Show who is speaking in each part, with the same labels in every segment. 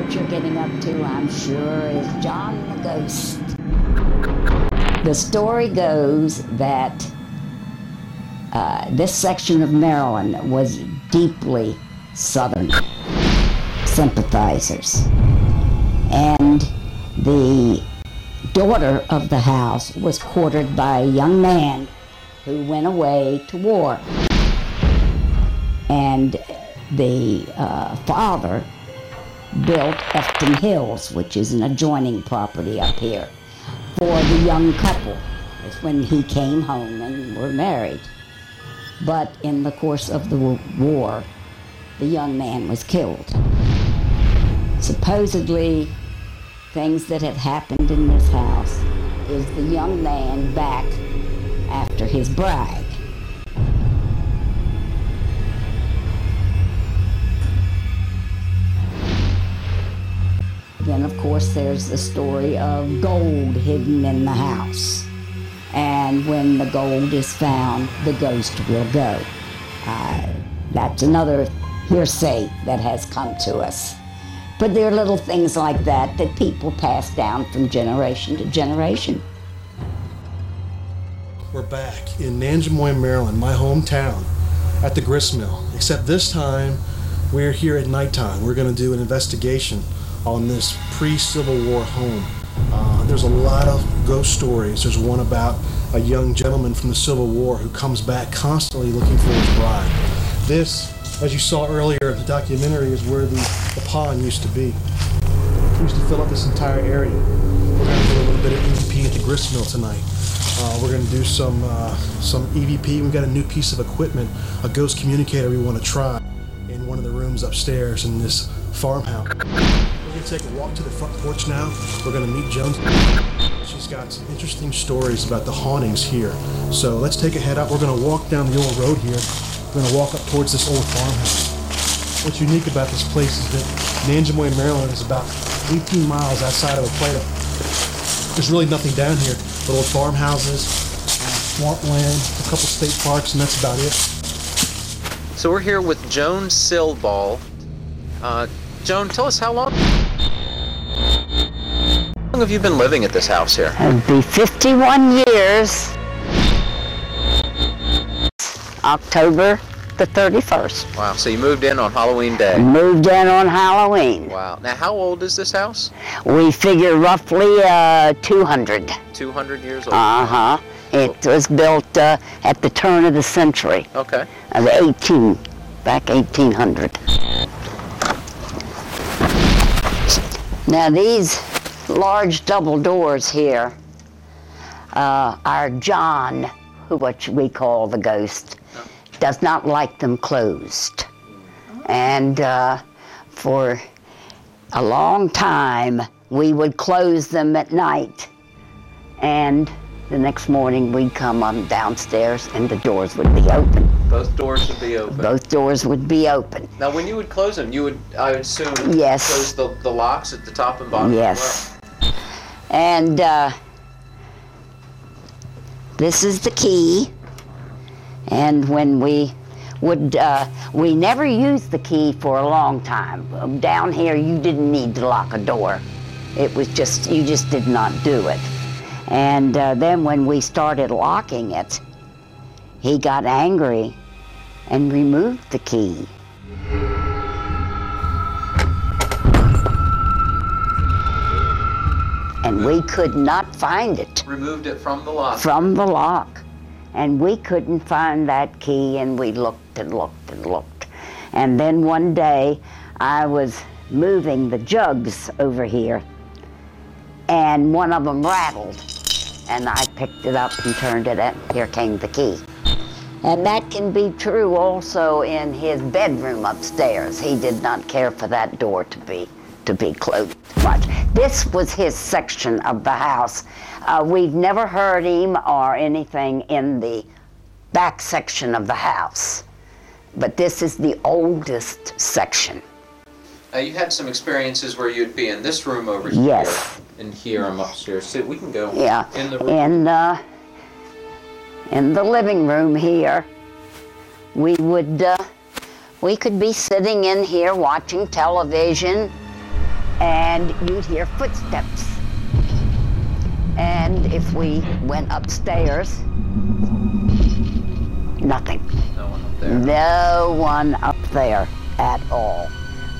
Speaker 1: what you're getting up to, I'm sure, is John the Ghost. The story goes that this section of Maryland was deeply Southern sympathizers. And the daughter of the house was courted by a young man who went away to war. And the father built Efton Hills, which is an adjoining property up here, for the young couple. That's when he came home and were married. But in the course of the war, the young man was killed. Supposedly, things that have happened in this house is the young man back after his bride. Then, of course, there's the story of gold hidden in the house. And when the gold is found, the ghost will go. That's another hearsay that has come to us. But there are little things like that that people pass down from generation to generation.
Speaker 2: We're back in Nanjemoy, Maryland, my hometown, at the grist mill. Except this time, we're here at nighttime. We're going to do an investigation on this pre-Civil War home. There's a lot of ghost stories. There's one about a young gentleman from the Civil War who comes back constantly looking for his bride. This, as you saw earlier in the documentary, is where the pond used to be. We used to fill up this entire area. We're going to do a little bit of EVP at the grist mill tonight. We're going to do some EVP. We've got a new piece of equipment, a ghost communicator we want to try in one of the rooms upstairs in this farmhouse. We're going to take a walk to the front porch now. We're going to meet Joan. She's got some interesting stories about the hauntings here. So let's take a head up. We're going to walk down the old road here. We're going to walk up towards this old farmhouse. What's unique about this place is that Nanjemoy, Maryland is about 18 miles outside of Plato. There's really nothing down here but old farmhouses, swampland, a couple state parks, and that's about it.
Speaker 3: So we're here with Joan Silball. Joan, tell us how long have you been living at this house here?
Speaker 1: It'll be 51 years, October the 31st.
Speaker 3: Wow, so you moved in on Halloween Day.
Speaker 1: Moved in on Halloween.
Speaker 3: Wow. Now, how old is this house?
Speaker 1: We figure roughly 200.
Speaker 3: 200 years old?
Speaker 1: Uh-huh. It was built at the turn of the century.
Speaker 3: Okay.
Speaker 1: Of back 1800. Now these large double doors here are John, what we call the ghost, does not like them closed. And for a long time, we would close them at night. And the next morning, we'd come on downstairs and the doors would be open.
Speaker 3: Both doors would be open?
Speaker 1: Both doors would be open.
Speaker 3: Now, when you would close them, you would, I would assume,
Speaker 1: yes,
Speaker 3: close the locks at the top and bottom?
Speaker 1: Yes. And this is the key. And when we would, we never used the key for a long time. Down here, you didn't need to lock a door. It was just, you just did not do it. And then when we started locking it, he got angry and removed the key. And we could not find it.
Speaker 3: Removed it from the lock?
Speaker 1: From the lock. And we couldn't find that key, and we looked and looked and looked. And then one day, I was moving the jugs over here, and one of them rattled. And I picked it up and turned it, and here came the key. And that can be true also in his bedroom upstairs. He did not care for that door to be closed much. This was his section of the house. We've never heard him or anything in the back section of the house. But this is the oldest section.
Speaker 3: You had some experiences where you'd be in this room over here.
Speaker 1: Yes.
Speaker 3: And here I'm upstairs. So we can go
Speaker 1: in the room. In the living room here, we could be sitting in here watching television, and you'd hear footsteps. And if we went upstairs, nothing.
Speaker 3: No one up there.
Speaker 1: No one up there at all.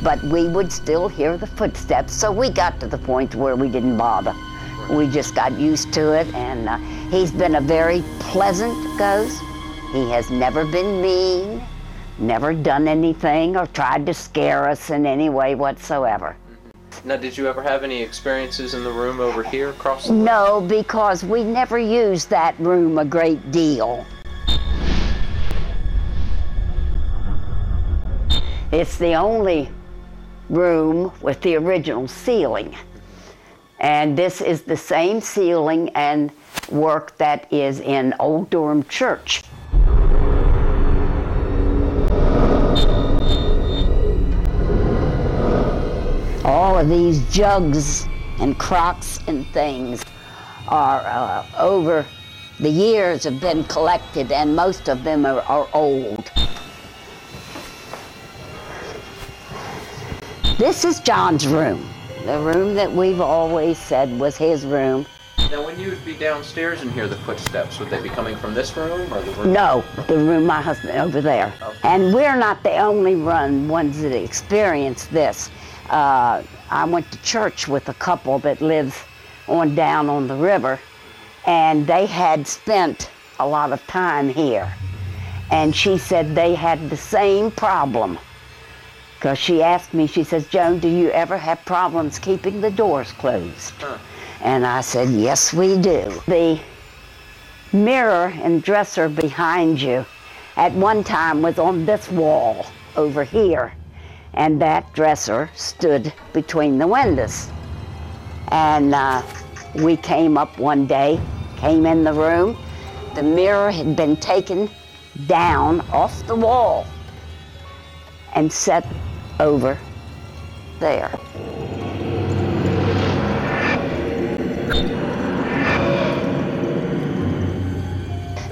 Speaker 1: But we would still hear the footsteps, so we got to the point where we didn't bother. We just got used to it, and he's been a very pleasant ghost. He has never been mean, never done anything or tried to scare us in any way whatsoever.
Speaker 3: Now, did you ever have any experiences in the room over here across the way?
Speaker 1: No, because we never used that room a great deal. It's the only room with the original ceiling. And this is the same ceiling and work that is in Old Durham Church. All of these jugs and crocks and things are over the years have been collected, and most of them are old. This is John's room, the room that we've always said was his room.
Speaker 3: Now, when you would be downstairs and hear the footsteps, would they be coming from this room or the room?
Speaker 1: No, the room my husband over there.
Speaker 3: Okay.
Speaker 1: And we're not the only ones that experience this. I went to church with a couple that lives on down on the river, and they had spent a lot of time here. And she said they had the same problem. Because she asked me, she says, "Joan, do you ever have problems keeping the doors closed?"
Speaker 3: Huh.
Speaker 1: And I said, "Yes, we do." The mirror and dresser behind you at one time was on this wall over here. And that dresser stood between the windows. And we came up one day, came in the room. The mirror had been taken down off the wall and set over there.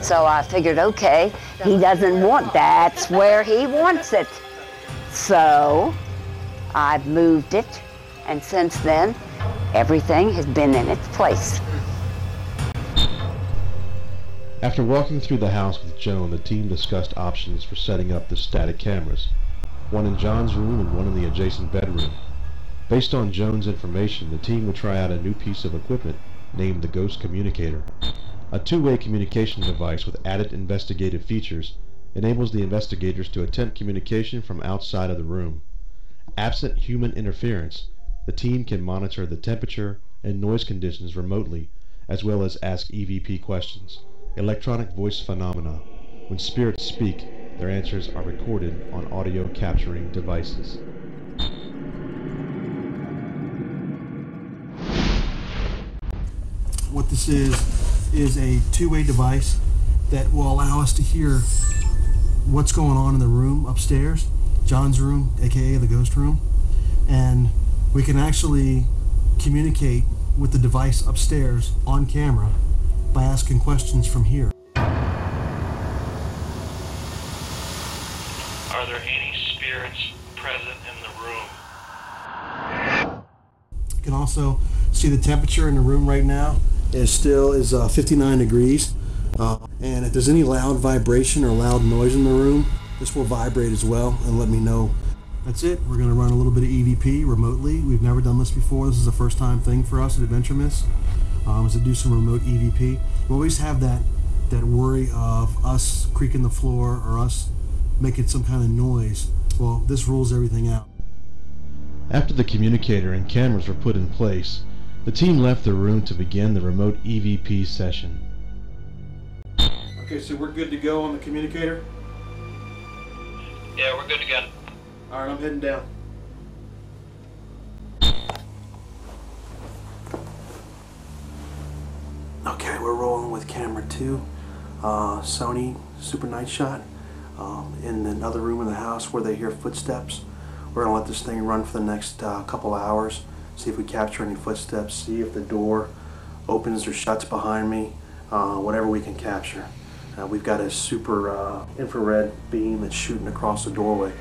Speaker 1: So I figured, okay, he doesn't want that. That's where he wants it. So I've moved it, and since then, everything has been in its place.
Speaker 4: After walking through the house with Joan, the team discussed options for setting up the static cameras, one in John's room and one in the adjacent bedroom. Based on Joan's information, the team would try out a new piece of equipment named the Ghost Communicator. A two-way communication device with added investigative features enables the investigators to attempt communication from outside of the room. Absent human interference, the team can monitor the temperature and noise conditions remotely, as well as ask EVP questions, electronic voice phenomena. When spirits speak, their answers are recorded on audio capturing devices.
Speaker 2: What this is a two-way device that will allow us to hear what's going on in the room upstairs, John's room, aka the ghost room, and we can actually communicate with the device upstairs on camera by asking questions from here.
Speaker 5: Are there any spirits present in the room?
Speaker 2: You can also see the temperature in the room right now is 59 degrees. And if there's any loud vibration or loud noise in the room, this will vibrate as well and let me know. That's it. We're going to run a little bit of EVP remotely. We've never done this before. This is a first time thing for us at Adventuremyths, is to do some remote EVP. We always have that worry of us creaking the floor or us making some kind of noise. Well, this rules everything out.
Speaker 4: After the communicator and cameras were put in place, the team left the room to begin the remote EVP session.
Speaker 2: Okay, so we're good to go on the communicator?
Speaker 5: Yeah, we're good to go.
Speaker 2: All right, I'm heading down. Okay, we're rolling with camera 2, Sony Super Night Shot, in another room in the house where they hear footsteps. We're gonna let this thing run for the next couple hours, see if we capture any footsteps, see if the door opens or shuts behind me, whatever we can capture. We've got a super infrared beam that's shooting across the doorway,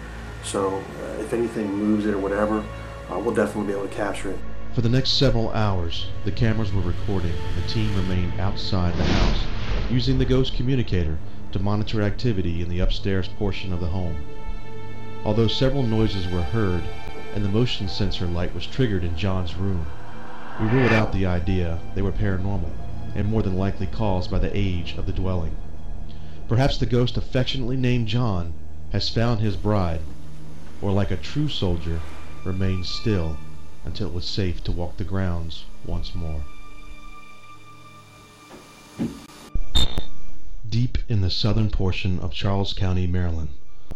Speaker 2: so if anything moves it or whatever, we'll definitely be able to capture it.
Speaker 4: For the next several hours, the cameras were recording. The team remained outside the house, using the ghost communicator to monitor activity in the upstairs portion of the home. Although several noises were heard, and the motion sensor light was triggered in John's room, we ruled out the idea they were paranormal, and more than likely caused by the age of the dwelling. Perhaps the ghost affectionately named John has found his bride, or like a true soldier, remained still until it was safe to walk the grounds once more. Deep in the southern portion of Charles County, Maryland,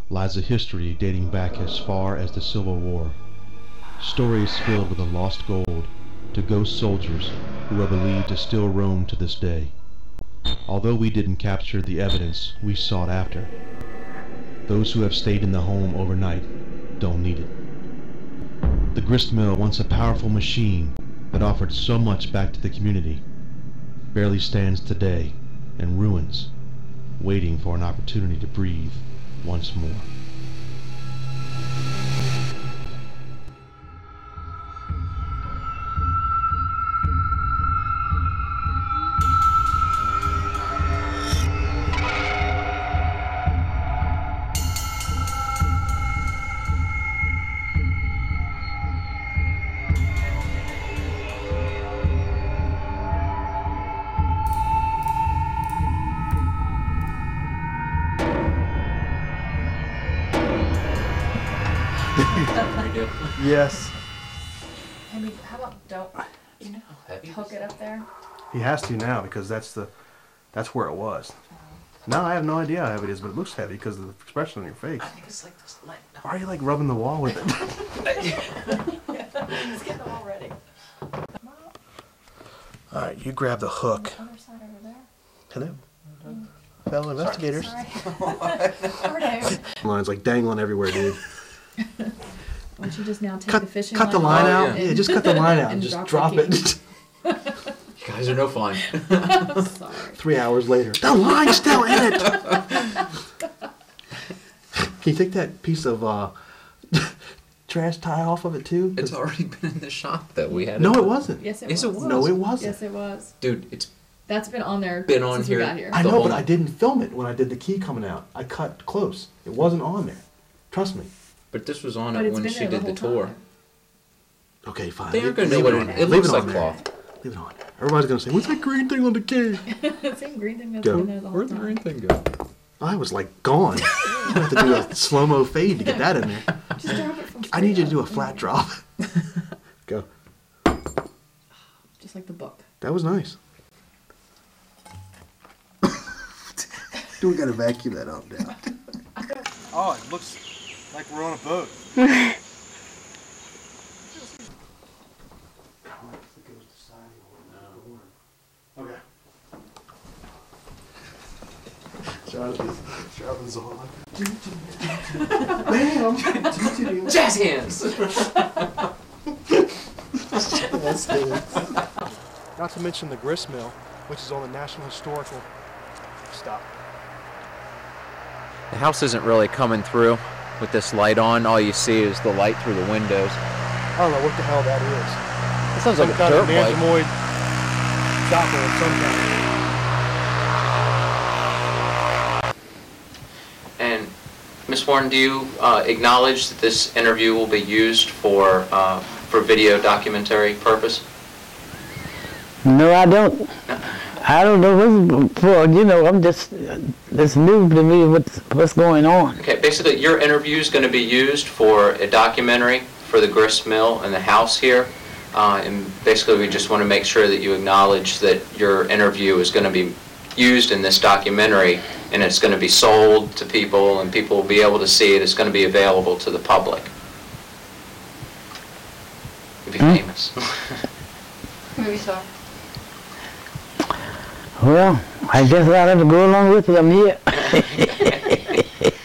Speaker 4: lies a history dating back as far as the Civil War. Stories filled with the lost gold to ghost soldiers who are believed to still roam to this day. Although we didn't capture the evidence we sought after, those who have stayed in the home overnight don't need it. The grist mill, once a powerful machine that offered so much back to the community, barely stands today in ruins, waiting for an opportunity to breathe once more.
Speaker 2: Yes.
Speaker 6: I mean, how about don't hook it up there?
Speaker 2: He has to now because that's where it was. Now I have no idea how heavy it is, but it looks heavy because of the expression on your face.
Speaker 3: I think it's like this light.
Speaker 2: Why are you like rubbing the wall with it?
Speaker 6: Just get them all ready.
Speaker 2: All right, you grab the hook.
Speaker 6: Other side over there.
Speaker 2: Hello, fellow investigators.
Speaker 6: Sorry.
Speaker 2: Line's like dangling everywhere, dude.
Speaker 6: Why don't you just now take the fishing
Speaker 2: cut the line out? Yeah, just cut the line out and just drop it.
Speaker 3: You guys are no fun.
Speaker 6: Sorry.
Speaker 2: 3 hours later, the line's still in it. Can you take that piece of trash tie off of it too?
Speaker 3: It's already been in the shop that we had.
Speaker 2: No, it wasn't.
Speaker 6: Yes, it
Speaker 3: Yes,
Speaker 6: was.
Speaker 3: it was.
Speaker 2: No, it wasn't.
Speaker 6: Yes, it was.
Speaker 3: Dude,
Speaker 6: That's been on there
Speaker 3: Been on
Speaker 6: since
Speaker 3: here.
Speaker 6: we got here.
Speaker 2: I
Speaker 3: The
Speaker 2: know,
Speaker 3: whole-
Speaker 2: but I didn't film it when I did the key coming out. I cut close. It wasn't on there. Trust me.
Speaker 3: but this was on
Speaker 6: But
Speaker 3: it
Speaker 6: it's
Speaker 3: when
Speaker 6: been
Speaker 3: she
Speaker 6: there
Speaker 3: did the
Speaker 6: whole
Speaker 3: tour.
Speaker 6: time.
Speaker 2: Okay, fine.
Speaker 3: They aren't gonna know
Speaker 2: Leave
Speaker 3: what
Speaker 2: on
Speaker 3: it.
Speaker 2: there.
Speaker 3: It
Speaker 2: Leave
Speaker 3: looks like
Speaker 2: on there.
Speaker 3: cloth.
Speaker 2: Leave it on. Everybody's gonna say, "What's that green thing on the key?"
Speaker 6: Same green thing that's
Speaker 2: Go.
Speaker 6: been there the whole
Speaker 3: Where'd the
Speaker 6: time.
Speaker 3: green thing go?
Speaker 2: I was like gone. I have to do a slow-mo fade to get that in there.
Speaker 6: Just drop it from
Speaker 2: I need you to
Speaker 6: straight
Speaker 2: do a
Speaker 6: up.
Speaker 2: flat drop. Go.
Speaker 6: Just like the book.
Speaker 2: That was nice. Do we gotta vacuum that up now? Oh, it looks like we're on a boat. Okay. Jonathan's on. Bam!
Speaker 3: Jazz hands.
Speaker 2: Not to mention the grist mill, which is on the National Historical. Stop.
Speaker 3: The house isn't really coming through with this light on. All you see is the light through the windows.
Speaker 2: I don't know what the hell that is.
Speaker 3: It sounds like a
Speaker 2: Some kind
Speaker 3: dirt
Speaker 2: of
Speaker 3: bike.
Speaker 2: Nanjamoid chopper of some kind.
Speaker 3: And Miss Warren, do you acknowledge that this interview will be used for video documentary purpose?
Speaker 1: No, I don't. I don't know what's for. You know, I'm just. It's new to me what's going on.
Speaker 3: Okay, basically your interview is going to be used for a documentary for the grist mill and the house here. And basically we just want to make sure that you acknowledge that your interview is going to be used in this documentary, and it's going to be sold to people and people will be able to see it. It's going to be available to the public. You'll be famous.
Speaker 6: Movie star.
Speaker 1: Well, I guess I'll have to go along with it. I'm here.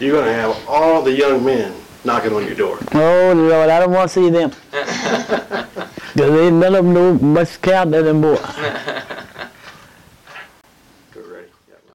Speaker 2: You're gonna have all the young men knocking on your door.
Speaker 1: Oh Lord, I don't want to see them. Cause ain't none of them know much count anymore.